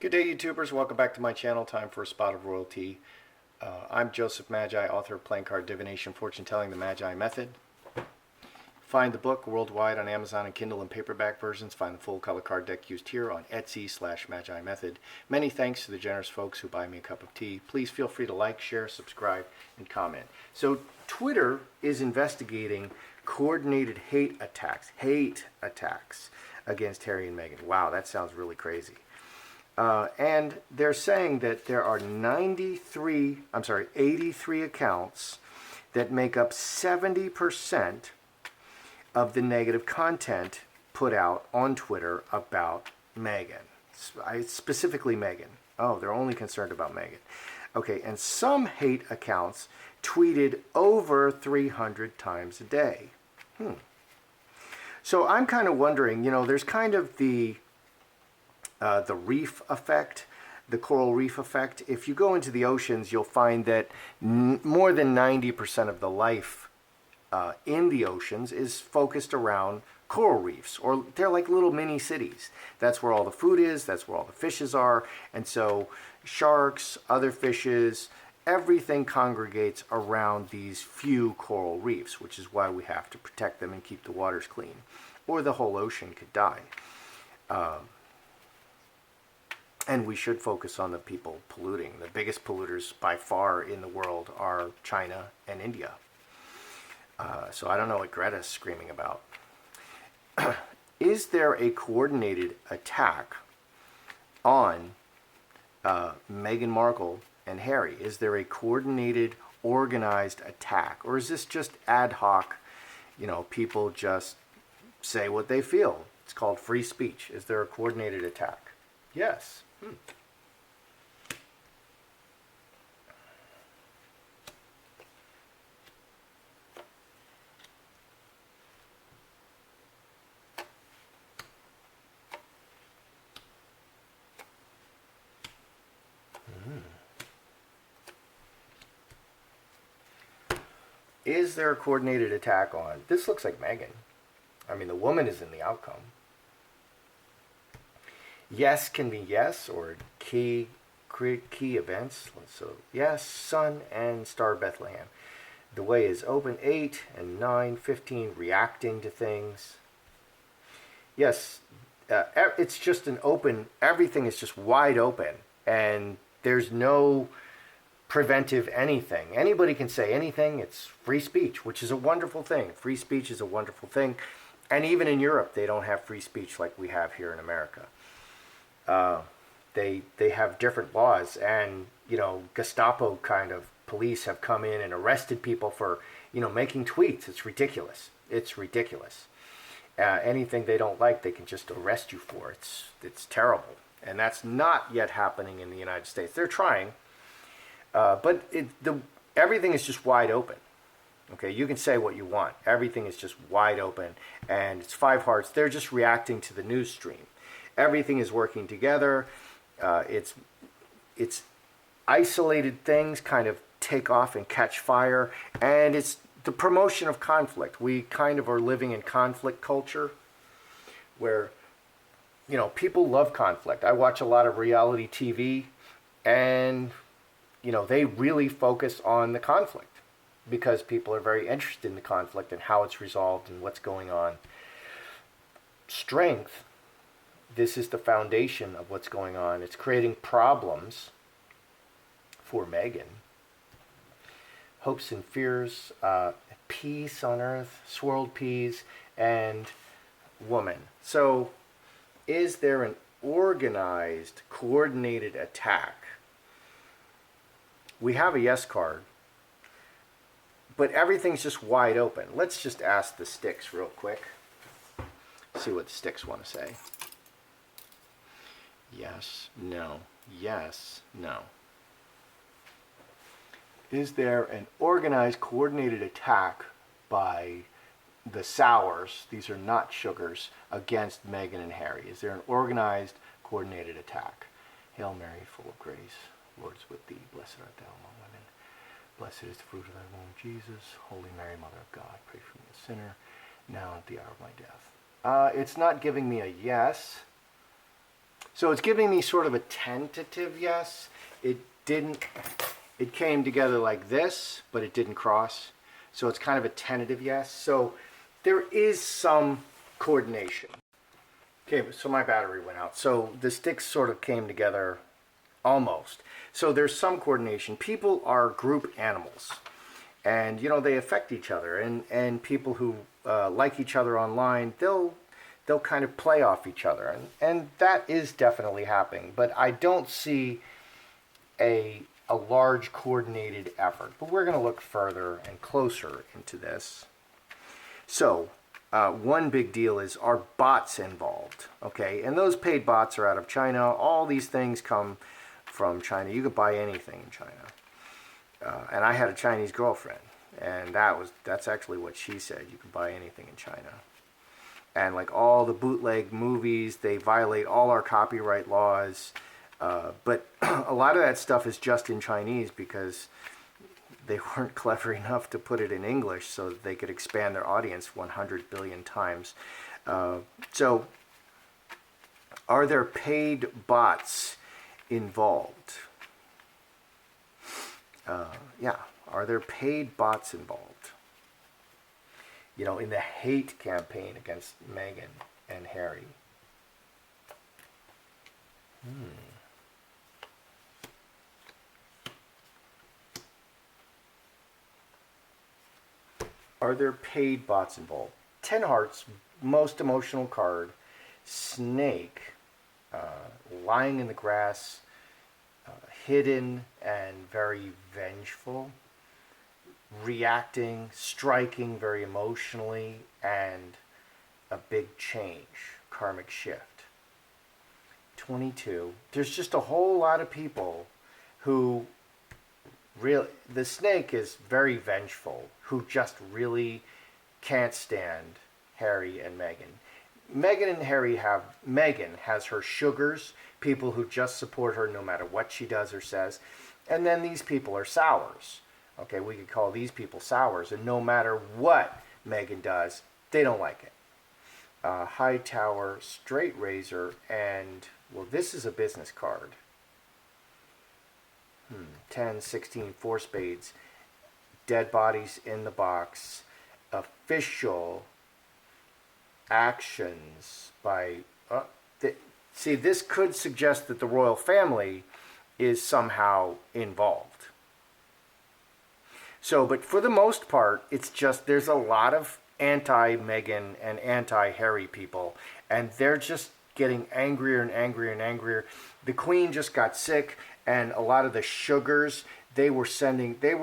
Good day, YouTubers. Welcome back to my channel. Time for a spot of royalty. I'm Joseph Magi, author of Playing Card Divination, Fortune Telling, the Magi Method. Find the book worldwide on Amazon and Kindle and paperback versions. Find the full color card deck used here on Etsy/Magi Method. Many thanks to the generous folks who buy me a cup of tea. Please feel free to like, share, subscribe, and comment. So Twitter is investigating coordinated hate attacks against Harry and Meghan. Wow, that sounds really crazy. And they're saying that there are 83 accounts that make up 70% of the negative content put out on Twitter about Meghan. Specifically Meghan. Oh, they're only concerned about Meghan. Okay, and some hate accounts tweeted over 300 times a day. So I'm kind of wondering, there's kind of the reef effect, the coral reef effect. If you go into the oceans, you'll find that more than 90% of the life in the oceans is focused around coral reefs, or they're like little mini cities. That's where all the food is, that's where all the fishes are, and so sharks, other fishes, everything congregates around these few coral reefs, which is why we have to protect them and keep the waters clean, or the whole ocean could die. And we should focus on the people polluting. The biggest polluters by far in the world are China and India. So I don't know what Greta's screaming about. Is there a coordinated attack on Meghan Markle and Harry? Is there a coordinated, organized attack? Or is this just ad hoc, people just say what they feel? It's called free speech. Is there a coordinated attack? Yes. Is there a coordinated attack on? This looks like Meghan. I mean, the woman is in the outcome. Yes can be yes, or key events. So yes, Sun and Star Bethlehem. The way is open. 8 and 9, 15, reacting to things. Yes, it's just an open, everything is just wide open, and there's no preventive anything. Anybody can say anything. It's free speech, which is a wonderful thing. Free speech is a wonderful thing. And even in Europe, they don't have free speech like we have here in America. They have different laws, and Gestapo kind of police have come in and arrested people for making tweets. It's ridiculous. It's ridiculous. Anything they don't like, they can just arrest you for. It's terrible, and that's not yet happening in the United States. They're trying, but everything is just wide open. Okay, you can say what you want. Everything is just wide open, and it's five hearts. They're just reacting to the news stream. Everything is working together. It's isolated things kind of take off and catch fire, and it's the promotion of conflict. We kind of are living in conflict culture, where people love conflict. I watch a lot of reality TV, and they really focus on the conflict because people are very interested in the conflict and how it's resolved and what's going on. Strength. This is the foundation of what's going on. It's creating problems for Meghan. Hopes and fears, peace on earth, swirled peas, and woman. So, is there an organized, coordinated attack? We have a yes card, but everything's just wide open. Let's just ask the sticks real quick. See what the sticks want to say. Yes, no, yes, no. Is there an organized, coordinated attack by the sours, these are not sugars, against Meghan and Harry? Is there an organized, coordinated attack? Hail Mary, full of grace, Lord is with thee, blessed art thou among women. Blessed is the fruit of thy womb, Jesus. Holy Mary, Mother of God, pray for me, a sinner, now and at the hour of my death. It's not giving me a yes. So it's giving me sort of a tentative yes. It didn't, it came together like this, but it didn't cross. So it's kind of a tentative yes. So there is some coordination. Okay, so my battery went out. So the sticks sort of came together almost. So there's some coordination. People are group animals. And, you know, they affect each other. And people who like each other online, they'll kind of play off each other. And that is definitely happening. But I don't see a large coordinated effort. But we're going to look further and closer into this. So one big deal is, are bots involved? Okay, and those paid bots are out of China. All these things come from China. You could buy anything in China. And I had a Chinese girlfriend, and that's actually what she said. You can buy anything in China. And like all the bootleg movies, they violate all our copyright laws. But a lot of that stuff is just in Chinese because they weren't clever enough to put it in English so that they could expand their audience 100 billion times. So are there paid bots involved? Yeah, are there paid bots involved? You know, in the hate campaign against Meghan and Harry. Are there paid bots involved? 10 hearts, most emotional card. Snake, lying in the grass, hidden and very vengeful, reacting, striking very emotionally, and a big change, karmic shift. 22. There's just a whole lot of people who really, the snake is very vengeful, who just really can't stand Harry and Meghan. Meghan has her sugars, people who just support her no matter what she does or says. And then these people are sours. Okay, we could call these people sours. And no matter what Meghan does, they don't like it. High Tower, Straight Razor, and, well, this is a business card. 10, 16, 4 spades. Dead bodies in the box. Official actions by... see, this could suggest that the royal family is somehow involved. So, but for the most part, it's just, there's a lot of anti-Meghan and anti-Harry people, and they're just getting angrier and angrier and angrier. The Queen just got sick, and a lot of the sugars, they were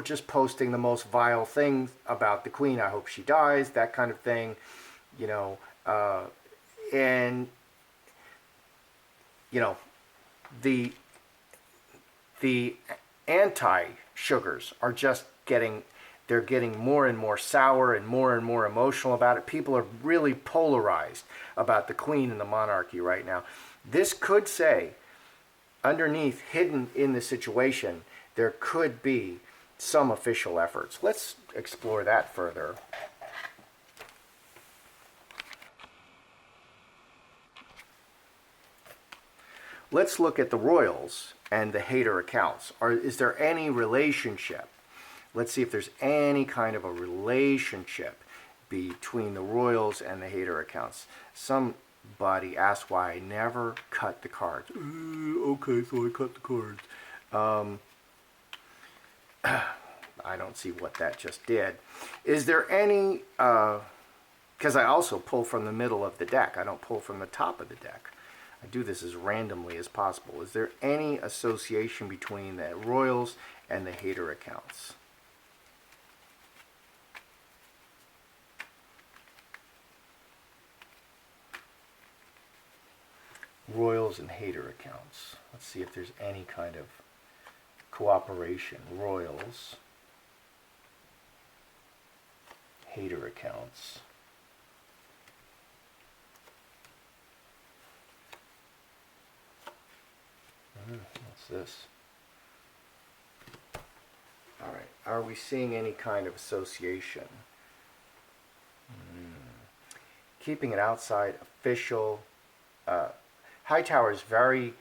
just posting the most vile things about the Queen. I hope she dies, that kind of thing, you know. And, you know, the anti-sugars are just getting more and more sour and more emotional about it. People are really polarized about the Queen and the monarchy right now. This could say, underneath, hidden in the situation, there could be some official efforts. Let's explore that further. Let's look at the royals and the hater accounts. Is there any relationship? Let's see if there's any kind of a relationship between the royals and the hater accounts. Somebody asked why I never cut the cards. Okay, so I cut the cards. I don't see what that just did. Is there any... because I also pull from the middle of the deck. I don't pull from the top of the deck. I do this as randomly as possible. Is there any association between the royals and the hater accounts? Royals and hater accounts. Let's see if there's any kind of cooperation. Royals, hater accounts. What's this? All right. Are we seeing any kind of association? Keeping it outside, official, Hightower is very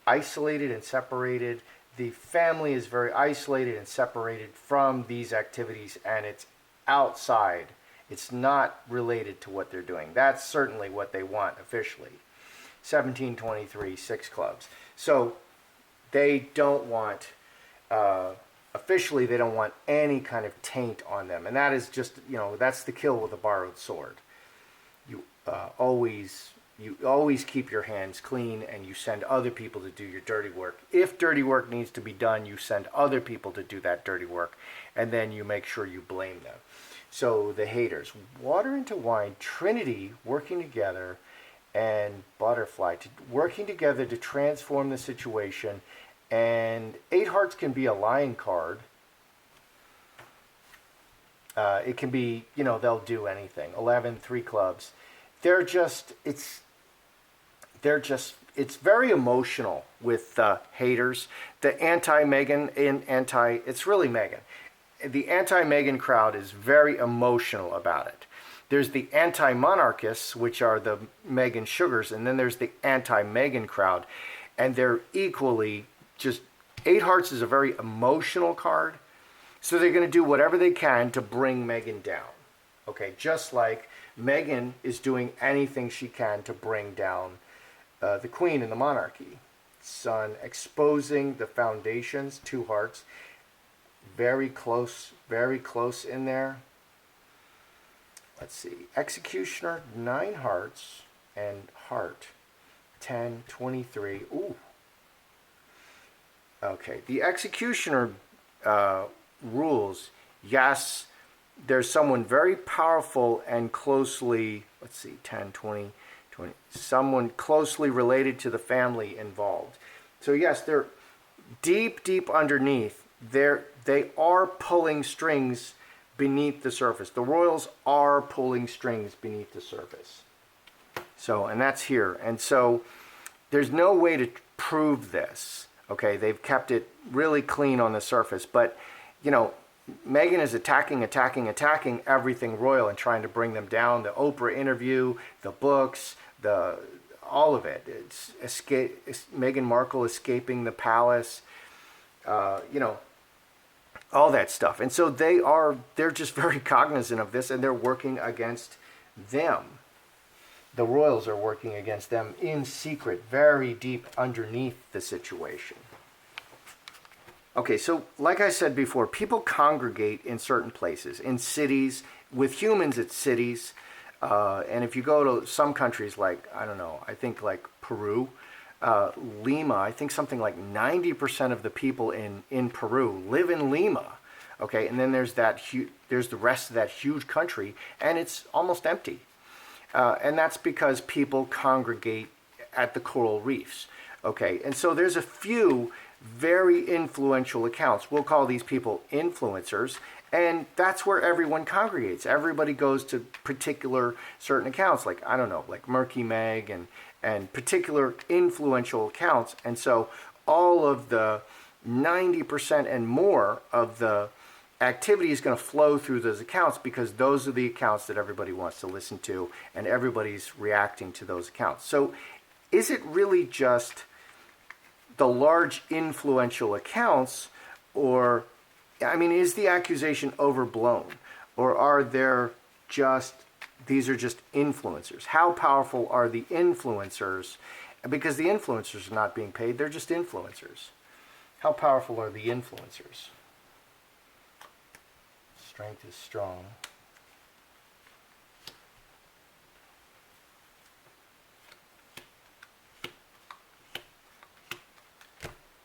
isolated and separated. The family is very isolated and separated from these activities, and it's outside. It's not related to what they're doing. That's certainly what they want officially. 1723, 6 clubs. So they don't want, officially, they don't want any kind of taint on them. And that is just, that's the kill with a borrowed sword. You always keep your hands clean, and you send other people to do your dirty work. If dirty work needs to be done, you send other people to do that dirty work, and then you make sure you blame them. So the haters, water into wine, Trinity working together, and butterfly working together to transform the situation. And 8 hearts can be a lion card. It can be, they'll do anything. 11, 3 clubs. It's very emotional with haters. The anti-Meghan it's really Meghan. The anti-Meghan crowd is very emotional about it. There's the anti-monarchists, which are the Meghan sugars, and then there's the anti-Meghan crowd, and they're equally just, 8 hearts is a very emotional card, so they're going to do whatever they can to bring Meghan down. Okay, just like Meghan is doing anything she can to bring down the Queen and the monarchy. Sun exposing the foundations, 2 hearts, very close in there. Let's see, Executioner, 9 hearts, and heart, 10, 23. Ooh. Okay, the Executioner rules, yes, there's someone very powerful and closely, let's see, 10, 20, someone closely related to the family involved. So yes, they're deep underneath. They are pulling strings beneath the surface. The royals are pulling strings beneath the surface. So, and that's here. And so there's no way to prove this. Okay, they've kept it really clean on the surface. But, Meghan is attacking everything royal and trying to bring them down. The Oprah interview, the books, all of it. It's Meghan Markle escaping the palace, all that stuff. And so they're just very cognizant of this, and they're working against them. The royals are working against them in secret, very deep underneath the situation. Okay, so like I said before, people congregate in certain places, in cities. With humans, it's cities. And if you go to some countries like, I don't know, I think like Peru, Lima, I think something like 90% of the people in Peru live in Lima. Okay, and then there's the rest of that huge country, and it's almost empty. And that's because people congregate at the coral reefs. Okay, and so there's a few very influential accounts. We'll call these people influencers, and that's where everyone congregates. Everybody goes to particular certain accounts, like, I don't know, like Murky Meg and particular influential accounts. And so all of the 90% and more of the activity is going to flow through those accounts, because those are the accounts that everybody wants to listen to, and everybody's reacting to those accounts. So is it really just the large influential accounts, or, is the accusation overblown, or are these are just influencers? How powerful are the influencers? Because the influencers are not being paid, they're just influencers. How powerful are the influencers? Strength is strong.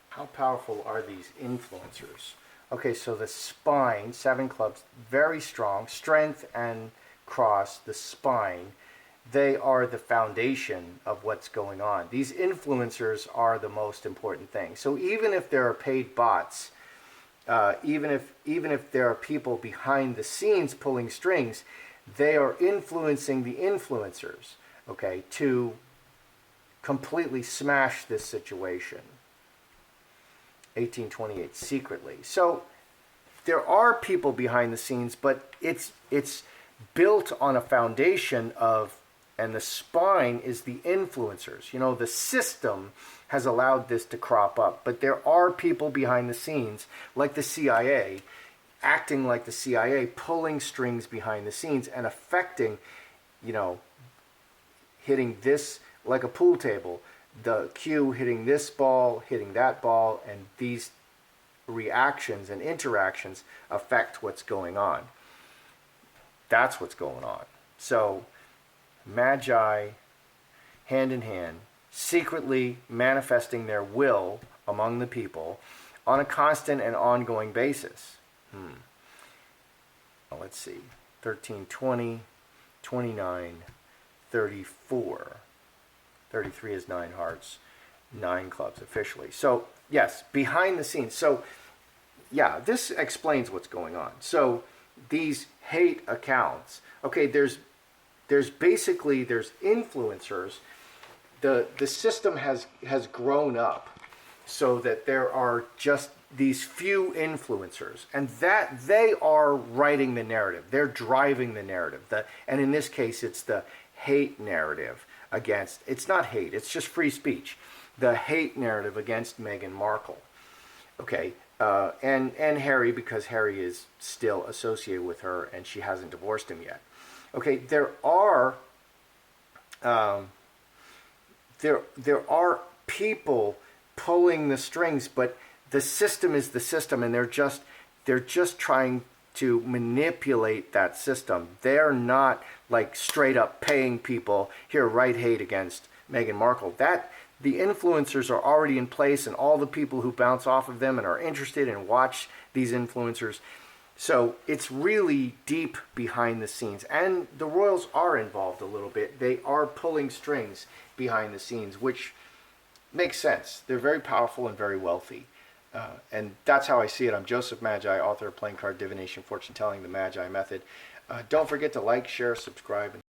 How powerful are these influencers? Okay, so the spine, 7 clubs, very strong. Strength and cross, the spine, they are the foundation of what's going on. These influencers are the most important thing. So even if there are paid bots, even if there are people behind the scenes pulling strings, they are influencing the influencers, okay, to completely smash this situation. 1828, secretly. So there are people behind the scenes, but it's built on a foundation of and the spine is the influencers. You know, the system has allowed this to crop up, but there are people behind the scenes, like the CIA, acting like the CIA, pulling strings behind the scenes and affecting, you know, hitting this like a pool table, the cue hitting this ball, hitting that ball, and these reactions and interactions affect what's going on. That's what's going on. So, Magi, hand in hand, secretly manifesting their will among the people on a constant and ongoing basis. Well, let's see. 13, 20, 29, 34. 33 is 9 hearts, 9 clubs officially. So, yes, behind the scenes. So, yeah, this explains what's going on. So, these hate accounts. Okay, there's influencers. The system has grown up so that there are just these few influencers, and that they are writing the narrative. They're driving the narrative. And in this case, it's the hate narrative against. It's not hate. It's just free speech. The hate narrative against Meghan Markle. Okay. And Harry, because Harry is still associated with her and she hasn't divorced him yet. Okay, there are people pulling the strings, but the system is the system, and they're just trying to manipulate that system. They're not like straight up paying people here, write hate against Meghan Markle. The influencers are already in place, and all the people who bounce off of them and are interested and watch these influencers. So it's really deep behind the scenes. And the royals are involved a little bit. They are pulling strings behind the scenes, which makes sense. They're very powerful and very wealthy. And that's how I see it. I'm Joseph Magi, author of Playing Card Divination, Fortune Telling, the Magi Method. Don't forget to like, share, subscribe, and